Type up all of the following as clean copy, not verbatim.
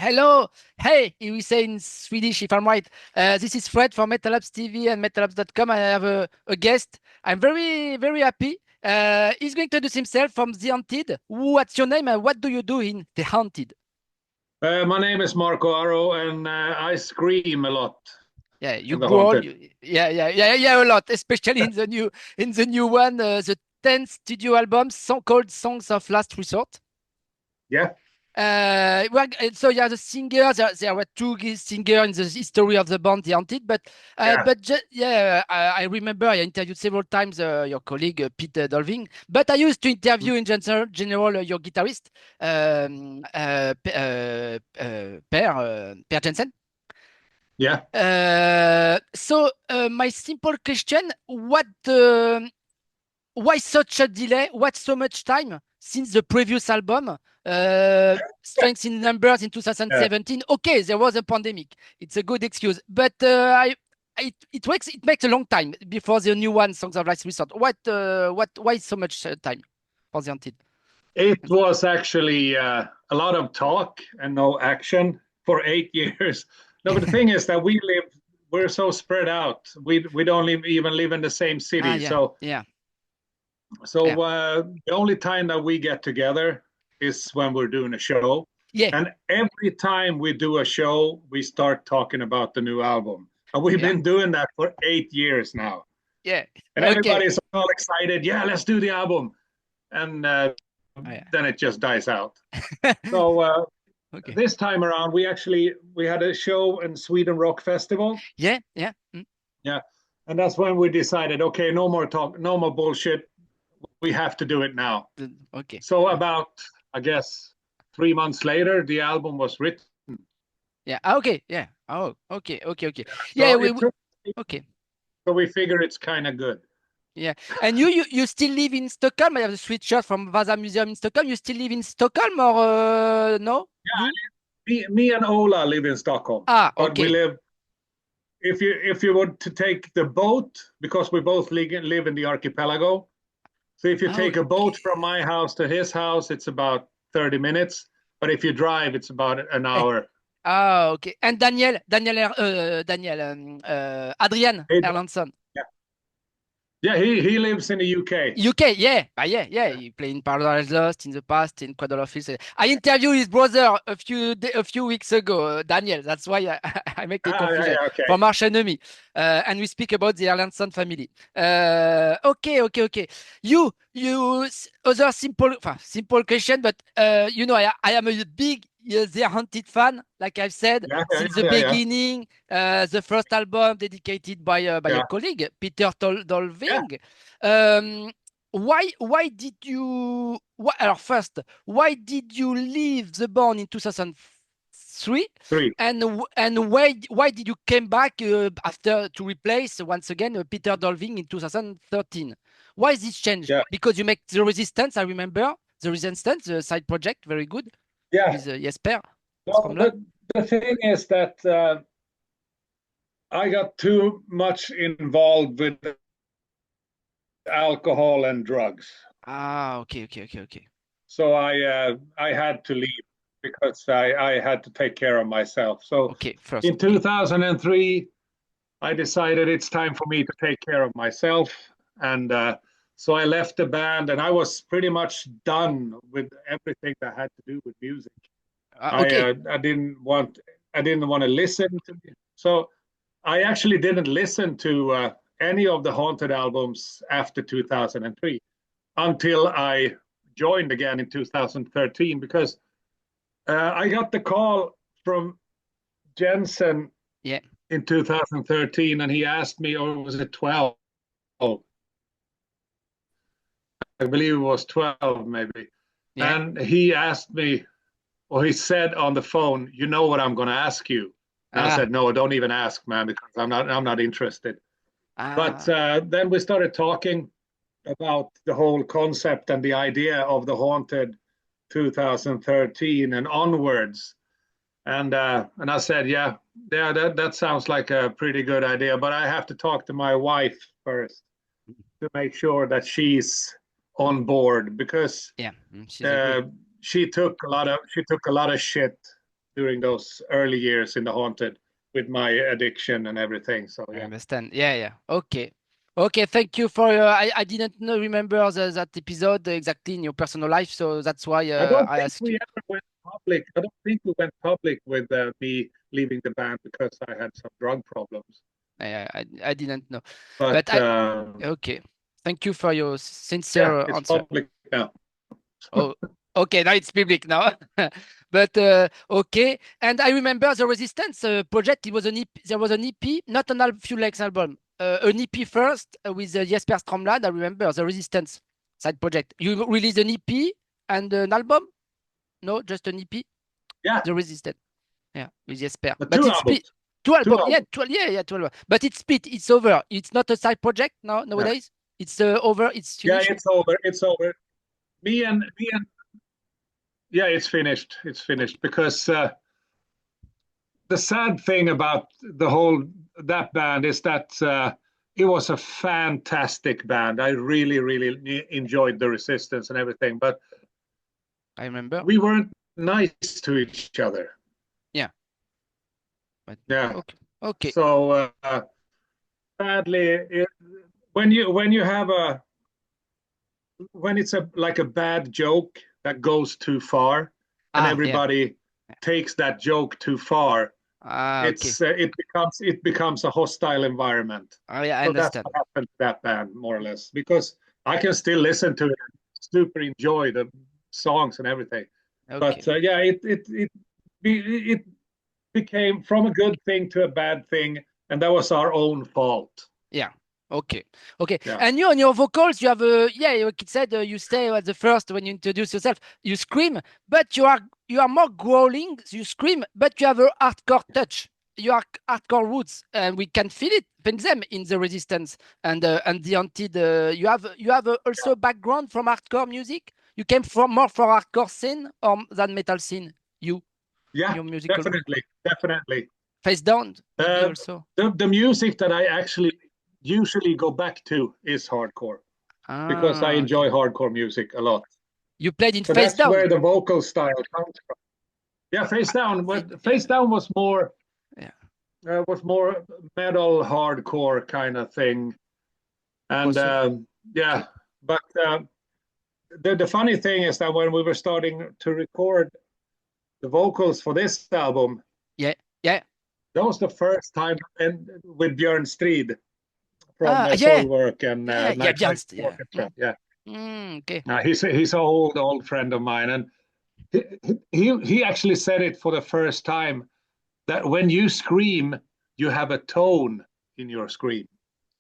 Hello, hey, we say in Swedish if I'm right. This is Fred from metal-SWE TV and metal-SWE.com. I have a guest. I'm very happy. He's going to introduce himself from The Haunted. What's your name and what do you do in The Haunted? My name is Marco Aro, and I scream a lot Yeah, you in The growl. Haunted. Yeah, a lot, especially in the new one, the 10th studio album called Songs of Last Resort. Yeah, So yeah, the singer. There were two singers in the history of the band, The Haunted. yeah, Yeah, I remember I interviewed several times your colleague Peter Dolving. But I used to interview in general your guitarist, Per Jensen. yeah. My simple question: why such a delay? What's so much time since the previous album, Strength in Numbers in Yeah. 2017? Okay, there was a pandemic. It's a good excuse, but it makes a long time before the new one, Songs of Last Resort. Why so much time for the Haunted? It was actually a lot of talk and no action for 8 years. No, but the thing is that we're so spread out. We don't even live in the same Ah, city. yeah, So yeah, yeah, so the only time that we get together is when we're doing a show. yeah, And every time we do a show, we start talking about the new album. And we've yeah, been doing that for 8 years now. yeah. And Okay. everybody's all excited. Yeah, let's do the album. And Oh, yeah. then it just dies out. So Okay. this time around, we had a show in Sweden Rock Festival. Yeah, yeah. Yeah, and that's when we decided, okay, no more talk, no more bullshit. We have to do it now. Okay. So about, I guess, 3 months later, the album was written. Yeah. Okay. Yeah. Oh. Okay. Okay. Okay. Yeah. So it took, Okay. so we figure it's kind of good. Yeah. And you still live in Stockholm? I have a sweatshirt from Vasa Museum in Stockholm. You still live in Stockholm or no? You? Me and Ola live in Stockholm, Ah. but we Okay. live. If you were to take the boat, because we both live in the archipelago. So if you take a boat Okay. from my house to his house, it's about 30 minutes. But if you drive, it's about an Eh, hour. Ah. Okay. And Adrian Hey, Erlandsson. yeah, yeah, he lives in the UK. UK, yeah, yeah. He played in Paradise Lost in the past, in Quadro Office. I interviewed his brother a few weeks ago, Daniel. That's why I make a Yeah, confusion yeah, okay. from Arch Enemy, and we speak about the Erlandson family. Okay. Other simple question, but I am a big The Haunted fan, like I've said Yeah, yeah, since the yeah, yeah, beginning. The first album dedicated by a yeah, colleague, Peter yeah. Dolving. Um, why did you first, why did you leave the band in 2003, Three. and why did you came back after to replace once again Peter Dolving in 2013? Why is this change? Yeah, Because you make the Resistance, I remember the Resistance, the side project, very good yeah. with Jesper Well, Stromlund. the thing is that I got too much involved with alcohol and drugs. Ah, okay. So I had to leave because I had to take care of myself. So Okay, first, in okay. 2003, I decided it's time for me to take care of myself. And so I left the band and I was pretty much done with everything that had to do with music. Okay. I didn't want to listen to it. So I actually didn't listen to any of the Haunted albums after 2003 until I joined again in 2013 because I got the call from Jensen Yeah. in 2013 and he asked me, or was it 12? I believe it was 12 maybe. Yeah. And he asked me, or he said on the phone, you know what I'm going to ask you? And I Ah. said, no, don't even ask, man, because I'm not interested. But Ah. then we started talking about the whole concept and the idea of the Haunted 2013 and onwards. And I said, yeah, that sounds like a pretty good idea, but I have to talk to my wife first to make sure that she's on board because Yeah. She's a uh, good. she took a lot of shit during those early years in the Haunted with my addiction and everything. So I yeah. understand. Yeah. Okay. Okay, thank you for I didn't remember that episode exactly in your personal life, so that's why I don't I think asked we you. ever went public. I don't think we went public with me leaving the band because I had some drug problems. I didn't know. But But okay. Thank you for your yeah, sincere it's answer. public now. Oh, okay, now it's public now. But okay, and I remember the Resistance project. It was an EP. There was an EP, not an few legs album. An EP first with Jesper Stromlad. I remember the Resistance side project. You released an EP and an album? No, just an EP. Yeah, The Resistance. Yeah, with Jesper. the But two it's split. albums. Two albums. Yeah, albums. yeah, 12. But it's split. It's over. It's not a side project now nowadays. It's over. It's Yeah, finished. it's over. It's over. Me and yeah, it's finished. It's finished because the sad thing about that band is that it was a fantastic band. I really enjoyed the Resistance and everything, but I remember. we weren't nice to each other. Yeah. But, Yeah. Okay. So sadly, when you have when it's like a bad joke that goes too far, and everybody takes that joke too far, it becomes a hostile environment. I so understand. That's what happened to that band, more or less, because I can still listen to it and super enjoy the songs and everything. But yeah, it became from a good thing to a bad thing, and that was our own fault. Yeah. Okay. Yeah. And you on your vocals, you have like it said, you say at the first when you introduce yourself, you scream, but you are more growling. You scream, but you have a hardcore touch. You are hardcore roots, and we can feel it in them in the Resistance and the Haunted. You have also background from hardcore music. You came from more from hardcore scene or than metal scene. Yeah, your musical definitely. Face Down maybe also. The music that I actually usually go back to is hardcore because I enjoy hardcore music a lot. You played in Face Down. That's where the vocal style comes from. Yeah, Face Down. Face Down was more metal hardcore kind of thing, and but the funny thing is that when we were starting to record the vocals for this album, that was the first time, and with Björn Strid from Soulwork and Nightlight Orchestra. Yeah. Okay. He's an old friend of mine, and he actually said it for the first time that when you scream, you have a tone in your scream.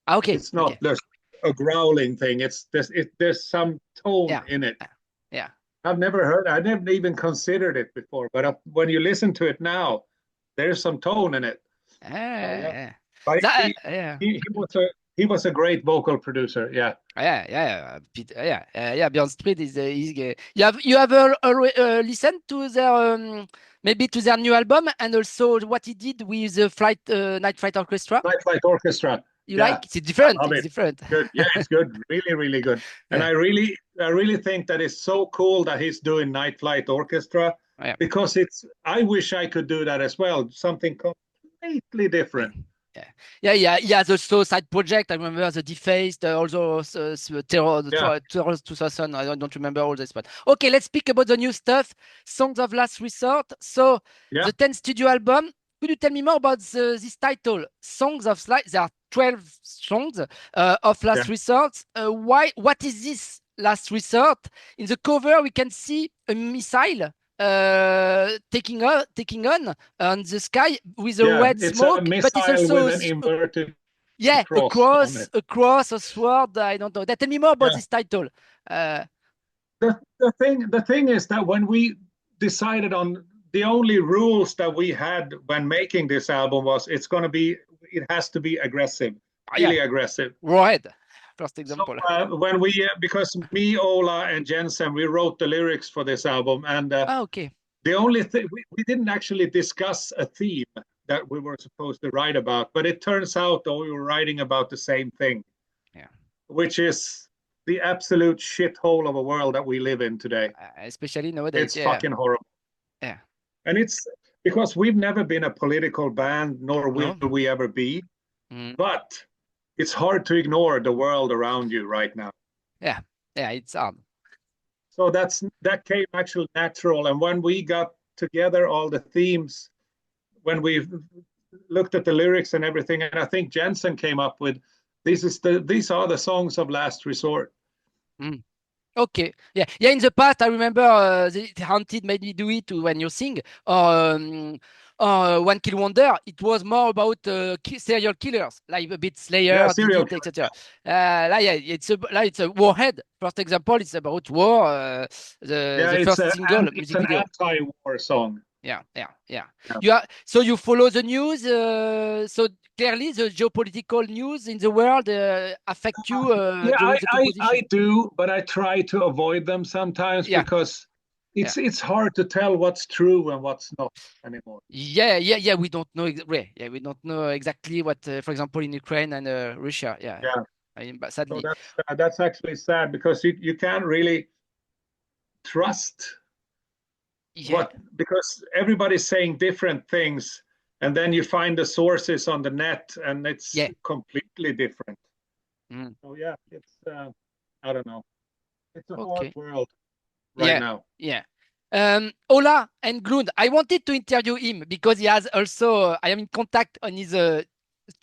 Okay. It's not just a growling thing. There's some tone in it. Yeah. I never even considered it before, but when you listen to it now, there's some tone in it. He was a great vocal producer. Yeah. Björn Strid is you have listened to their maybe to their new album and also what he did with the Night Flight Orchestra. Night Flight Orchestra. You like it's different. It's different. Good. Yeah, it's good. Really good. And I really think that it's so cool that he's doing Night Flight Orchestra because I wish I could do that as well. Something completely different. Yeah. Also side project. I remember the Defaced, also Terror 2000. I don't remember all this, but okay. Let's speak about the new stuff. Songs of Last Resort. So the 10th studio album. Could you tell me more about this title, Songs of Last? There are 12 songs of Last Resort. What is this Last Resort? In the cover, we can see a missile taking on the sky with a red smoke, but it's also with an inverted a cross, a sword. I don't know. Tell me more about this title. The thing is that when we decided on the only rules that we had when making this album was it has to be aggressive, really aggressive. Right. First example. So, because me, Ola, and Jensen, we wrote the lyrics for this album, and the only thing we didn't actually discuss a theme that we were supposed to write about, but it turns out that we were writing about the same thing, which is the absolute shithole of a world that we live in today. Especially nowadays. It's fucking horrible. Yeah. And because we've never been a political band, nor will No. we ever be. Mm. But it's hard to ignore the world around you right now. Yeah, yeah, it's hard. So that came actually natural. And when we got together all the themes, when we looked at the lyrics and everything, and I think Jensen came up with these are the songs of last resort. Mm. Okay, yeah, yeah. In the past, I remember the Haunted made me do it when you sing. One Kill Wonder. It was more about serial killers, like a bit Yeah, Slayer, did serial it, etc. Like, yeah, it's a Warhead. First example, it's about war. Yeah, The first single it's music an video. anti-war song. Yeah, yeah, yeah. Yeah. So you follow the news. So clearly, the geopolitical news in the world affect you Yeah, during the I composition. do, but I try to avoid them sometimes Yeah, because yeah. it's hard to tell what's true and what's not anymore. Yeah, yeah, yeah. We don't know. Yeah, we don't know exactly what, for example, in Ukraine and Russia. Yeah, Yeah, I mean, but so sadly, that's actually sad because you can't really trust yeah, what because everybody's saying different things, and then you find the sources on the net, and it's yeah, completely different. mm, So yeah, it's I don't know. It's a hard okay, world right yeah, now. yeah. Ola Englund. I wanted to interview him because he has also. I am in contact on his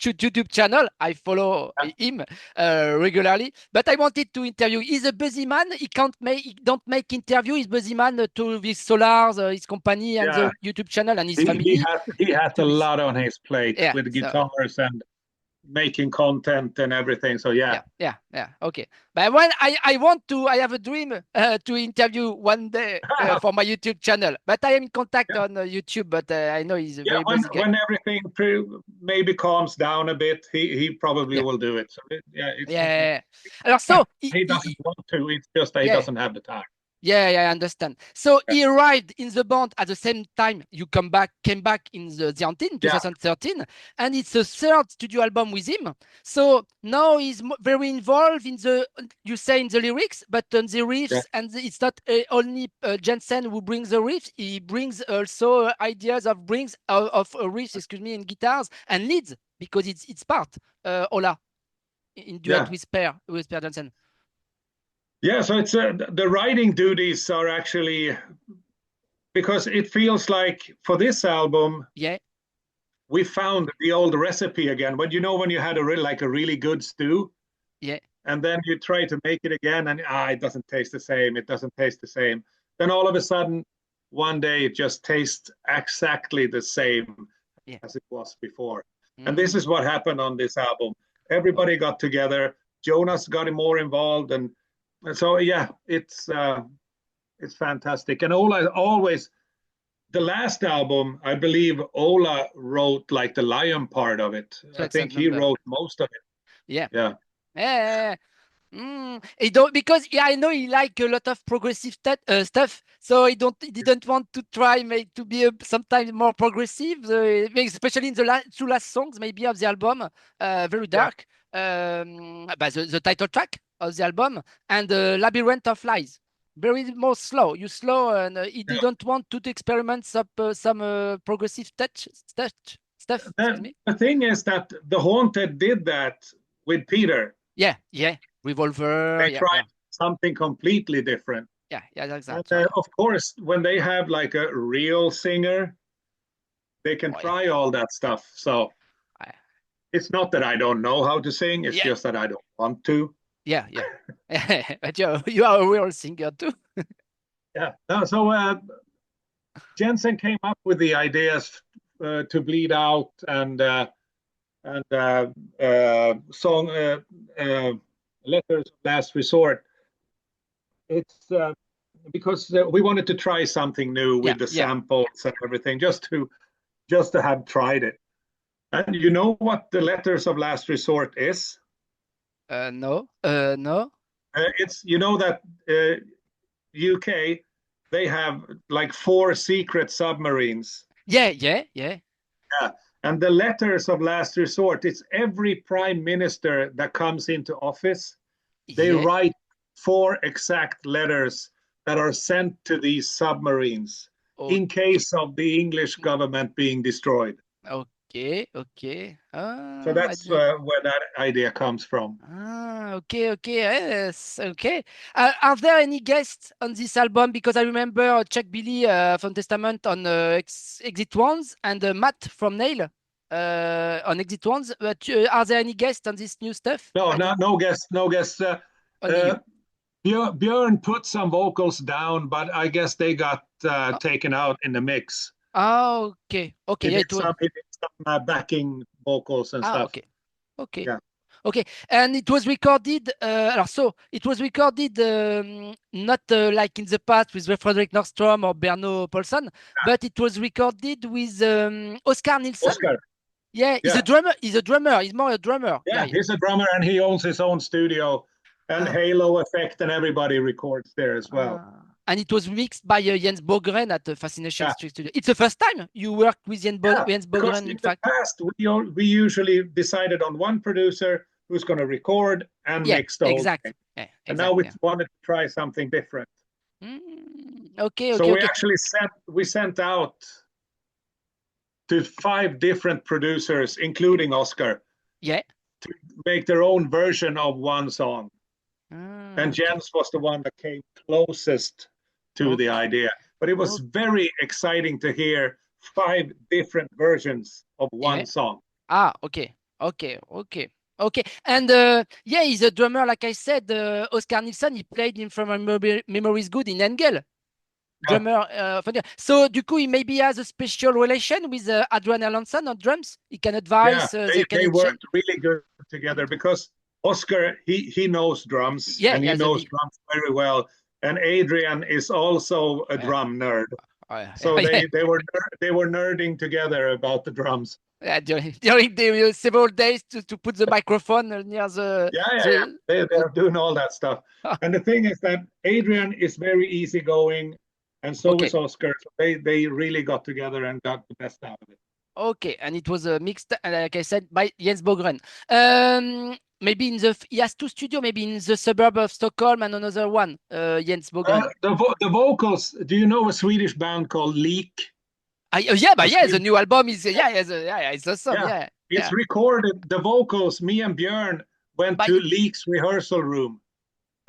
YouTube channel. I follow him regularly, but I wanted to interview. He's a busy man. He don't make interview. He's busy man to his Solars, his company, and Yeah, the YouTube channel and his he family. has a To his lot on his plate yeah. with So guitars and making content and everything. So yeah, yeah, yeah, yeah. Okay, but when I want to, I have a dream to interview one day for my YouTube channel. But I am in contact yeah, on YouTube. But I know he's a yeah. very busy guy. When everything maybe calms down a bit, he probably Yeah, will do it. So yeah, yeah. Alors, so he doesn't want to. It's just that he yeah. doesn't have the time. Yeah, yeah, I understand. So Yeah, he arrived in the band at the same time you came back in the Haunted in yeah, 2013, and it's a third studio album with him. So now he's very involved in the, you say in the lyrics, but on the yeah. riffs, and it's not only Jensen who brings the riffs. He brings also ideas of riffs, excuse me, in guitars and leads because it's part Ola in duet Yeah. with Per Jensen. Yeah, so it's the writing duties are actually because it feels like for this album Yeah, we found the old recipe again. But you know when you had like a really good stew yeah, and then you try to make it again and it doesn't taste the same. It doesn't taste the same. Then all of a sudden one day it just tastes exactly the same yeah. as it was before. And this Mm. is what happened on this album. Everybody Okay. got together. Jonas got more involved, and so yeah, it's fantastic. And Ola always the last album, I believe Ola wrote like the lion part of it. So I it's a think he number. wrote most of it. Yeah. Yeah. Yeah. He don't because yeah, I know he like a lot of progressive stuff. So he didn't want to try make to be sometimes more progressive, especially in the two last songs maybe of the album, very Yeah. dark. But the title track of the album and Labyrinth of Lies, very more slow. You slow, and he Yeah. didn't want to experiment some progressive stuff. Excuse me. The thing is that the Haunted did that with Peter. Yeah, yeah. Revolver. They Yeah, tried yeah. something completely different. Yeah, yeah, that's And that. Right. of course, when they have like a real singer, they can Oh, yeah. try all that stuff. So I- it's not that I don't know how to sing, it's Yeah, just that I don't want to. yeah, yeah. But you are a real singer too. Yeah. No, so Jensen came up with the ideas to bleed out and song letters of last resort. It's because we wanted to try something new Yeah, with the yeah. samples and everything, just to have tried it. And you know what the letters of last resort is? No, no. It's you know that UK they have like 4 secret submarines. Yeah, yeah, yeah, Yeah. And the letters of last resort, it's every prime minister that comes into office, they yeah. write 4 exact letters that are sent to these submarines. in case of the English government being destroyed. Okay, okay. So that's where that idea comes from. Okay, okay, yes, okay. Are there any guests on this album? Because I remember Chuck Billy from Testament on Exit Ones and Matt from Nail on Exit Ones. But are there any guests on this new stuff? No, no guests, no guests. Only you. Björn put some vocals down, but I guess they got taken out in the mix. Oh, okay, okay. He Yeah, did some backing vocals and stuff. Okay, okay. Yeah. Okay, and it was recorded. So it was recorded not like in the past with Fredrik Nordstrom or Berno Paulson, but it was recorded with Oscar Nilsson. Oscar. Yeah, he's a drummer. He's a drummer. He's more a drummer. Yeah, guy. he's a drummer and he owns his own studio, and Halo Effect and everybody records there as well. And it was mixed by Jens Bogren at the Fascination Street Studio. It's the first time you worked with Jens Bogren, in fact. In the past, we usually decided on one producer who's going to record and mix the whole thing. Yeah, and now we wanted to try something different. Okay, so we actually sent out to 5 different producers, including Oscar, to make their own version of one song. And Jens was the one that came closest to the idea. But it was very exciting to hear 5 different versions of one song. Okay. Okay, and he's a drummer, like I said. Oscar Nilsson, he played in From Memories Good in Engel. Drummer. So, du coup, he maybe has a special relation with Adrian Erlandsson on drums. He can advise. They worked really good together because Oscar, he knows drums and he knows drums very well. And Adrian is also a drum nerd. So they were nerding together about the drums. During the several days to put the microphone near the... They're doing all that stuff. And the thing is that Adrian is very easygoing, and so is Oscar. So they really got together and got the best out of it. Okay, and it was mixed, like I said, by Jens Bogren. Maybe he has 2 studios, maybe in the suburb of Stockholm and another one, Jens Bogren. The vocals, do you know a Swedish band called Leak? The new album is it's awesome. It's recorded. The vocals, me and Björn went to Leak's rehearsal room.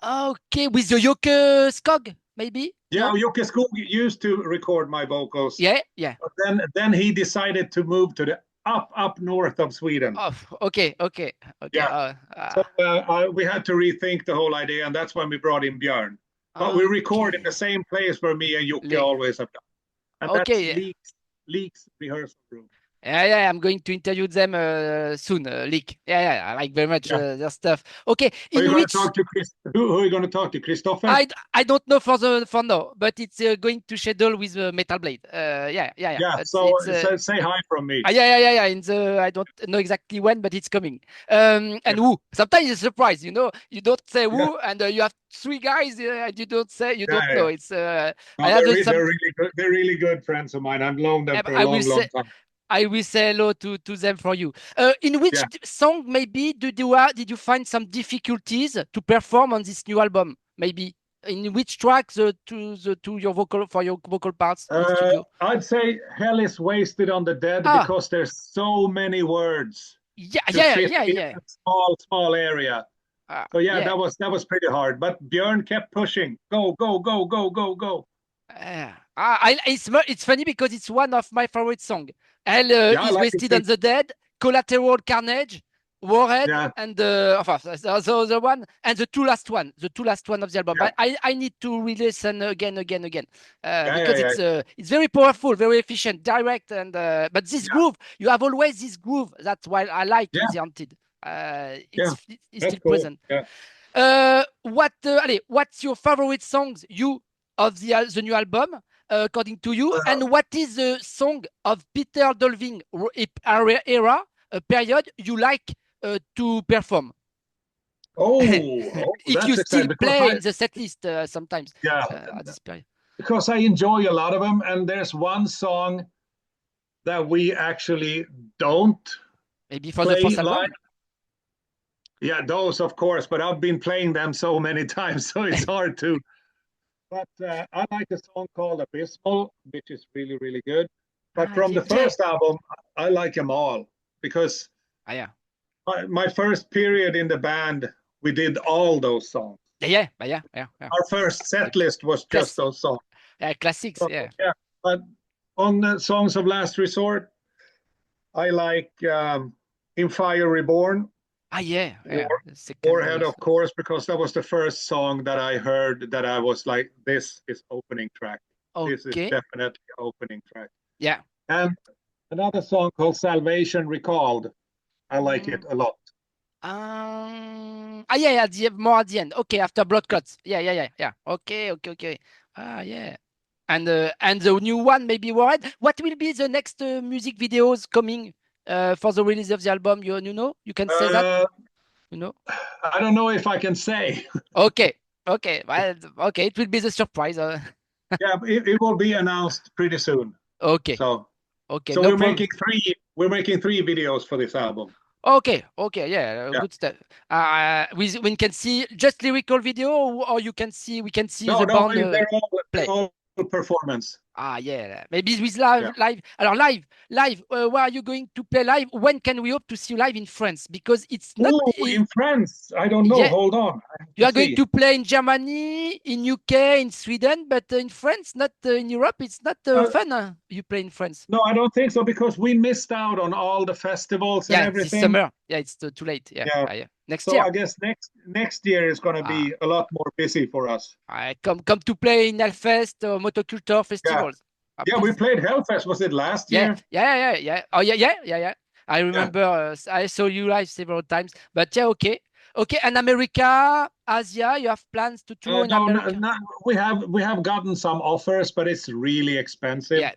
Okay, with the Jocke Skog, maybe. Yeah, Jocke Skog used to record my vocals. Yeah. But then he decided to move to the up north of Sweden. Okay. Yeah. So we had to rethink the whole idea, and that's when we brought in Björn. But we record in the same place where me and Jocke always have done. And that's Leak's rehearsal room. Yeah, I'm going to interview them soon. Leak. I like very much their stuff. Okay. Who are you going to talk to? Christopher? I don't know for now, but it's going to schedule with Metal Blade. So say hi from me. Yeah. I don't know exactly when, but it's coming. And who? Sometimes it's a surprise. You don't say who, and you have 3 guys, and you don't know. It's they're really good friends of mine. I've known them for a long time. I will say hello to them for you. In which song maybe did you find some difficulties to perform on this new album? Maybe in which tracks your vocal parts? I'd say Hell is Wasted on the Dead because there's so many words. Yeah. Small area. That was pretty hard. But Björn kept pushing. Go. It's funny because it's one of my favorite songs. Hell is Wasted on the Dead, Collateral Carnage, Warhead, and the other one, and the two last one of the album. But I need to re-listen again, because it's very powerful, very efficient, direct, and but this groove, you have always this groove. That's why I like The Haunted. It's still cool. Present. What's your favorite songs of the new album? According to you, and what is the song of Peter Dolving era period you like to perform? If you still play in the set list sometimes. At this period. Because I enjoy a lot of them, and there's one song that we actually don't maybe for the first album. Yeah, those of course, but I've been playing them so many times, so it's hard to. But I like a song called Abysmal, which is really, really good. But Ah, from yeah, the first album, I like them all because yeah. my first period in the band, we did all those songs. Yeah. Our first set list was just Classic. those songs. Yeah, classics. So, Yeah. yeah, but on the Songs of Last Resort, I like In Fire Reborn. Ah, yeah. The second. Warhead, of course, because that was the first song that I heard that I was like, this is opening track. This is Okay. definitely opening track. Yeah. And another song called Salvation Recalled. I like it a lot. Yeah, more at the end. Okay, after blood cuts. Yeah. Okay. Ah, yeah. And the new one, maybe Warhead. What will be the next music videos coming for the release of the album? You know, you can say that. You know. I don't know if I can say. Okay. Well, okay. It will be the surprise. Yeah, it will be announced pretty soon. Okay. So Okay. so No we're problem. making three. We're making three videos for this album. Okay. Yeah, Yeah. good stuff. We can see just lyrical video, or we can see No, the no, band they're play. all performance. Ah, yeah. Maybe with Yeah. live. Alors, live. Where are you going to play live? When can we hope to see you live in France? Because it's not. Oh, in France. I don't know. Yeah, Hold on. I have you to are going see. to play in Germany, in UK, in Sweden, but in France, not in Europe. It's not Uh, fun. You play in France. no, I don't think so because we missed out on all the festivals and Yeah, this everything. summer. Yeah, it's too late. Yeah. Yeah. Yeah. Next So year. I guess next year is going to Ah, be a lot more busy for us. I come to play in Hellfest or Motoculture Yeah. festivals. Ah, Yeah, we please. played Hellfest. Was it last Yeah. year? Oh, yeah. I Yeah. remember I saw you live several times. But yeah, okay. Okay, and America, Asia, you have plans to tour in No, America? we have gotten some offers, but it's really expensive. Yeah.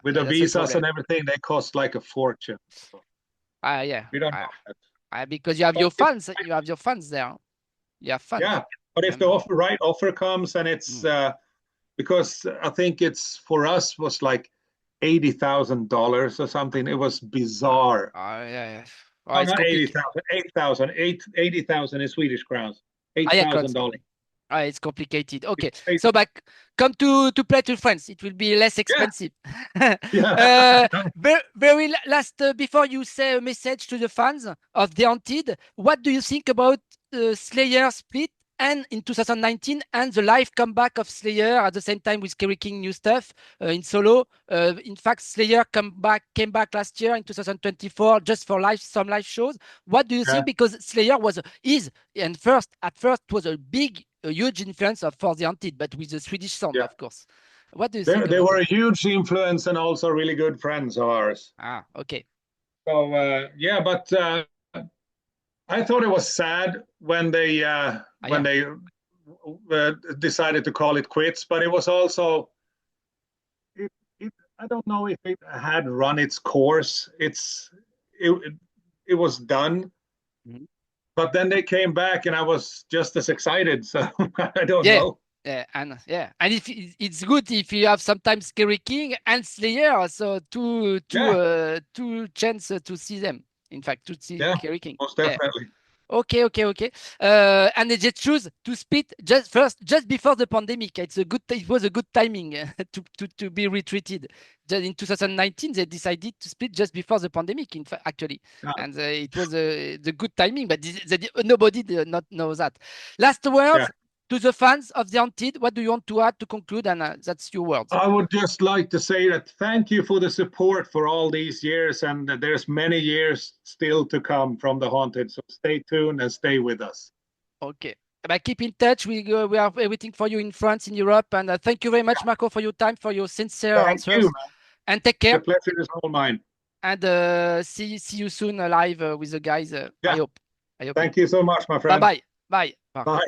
With the That's a visas problem. and everything, they cost like a fortune. So Yeah. we don't know that. Because you have But your fans. You have your fans there. You have fans. yeah, but if the Remember. right offer comes and it's Mm. because I think it's for us was like $80,000 or something. It was bizarre. Yeah. No, It's not complicated. 80,000, 80,000 in Swedish crowns. Yeah, $8,000. it's complicated. Okay, so back come to play to France. It will be less Yeah, expensive. yeah. Very last before you say a message to the fans of The Haunted, what do you think about Slayer split and in 2019 and the live comeback of Slayer at the same time with Kerry King new stuff in solo? In fact, Slayer came back last year in 2024 just for some live shows. What do you Yeah. think? Because Slayer is and at first was a huge influence for The Haunted, but with the Swedish sound, Yeah. of course. What do you think They about were that? a huge influence and also really good friends of ours. Ah, okay. So yeah, but I thought it was sad when they decided to call it quits. But it was also I don't know if it had run its course. It was done. Mhm. But then they came back, and I was just as excited. So I don't Yeah. know. And if it's good if you have sometimes Kerry King and Slayer, so two chance to see them. In fact, to see Yeah, Kerry King. most Yeah. definitely. Okay. And they just choose to split just before the pandemic. It was a good timing to be retreated. Just in 2019, they decided to split just before the pandemic. In fact, actually, Yeah. and it was the good timing. But nobody did not know that. Last words. Yeah. To the fans of The Haunted, what do you want to add to conclude? And that's your words. I would just like to say that thank you for the support for all these years, and there's many years still to come from The Haunted. So stay tuned and stay with us. Okay. But keep in touch. We have everything for you in France, in Europe. And thank you very much, Marco, for your time, for your sincere Thank answers. you, man. And take care. The pleasure is all mine. And see you soon live with the guys. Yeah. I hope. Thank you so much, my friend. Bye. Marco. Bye.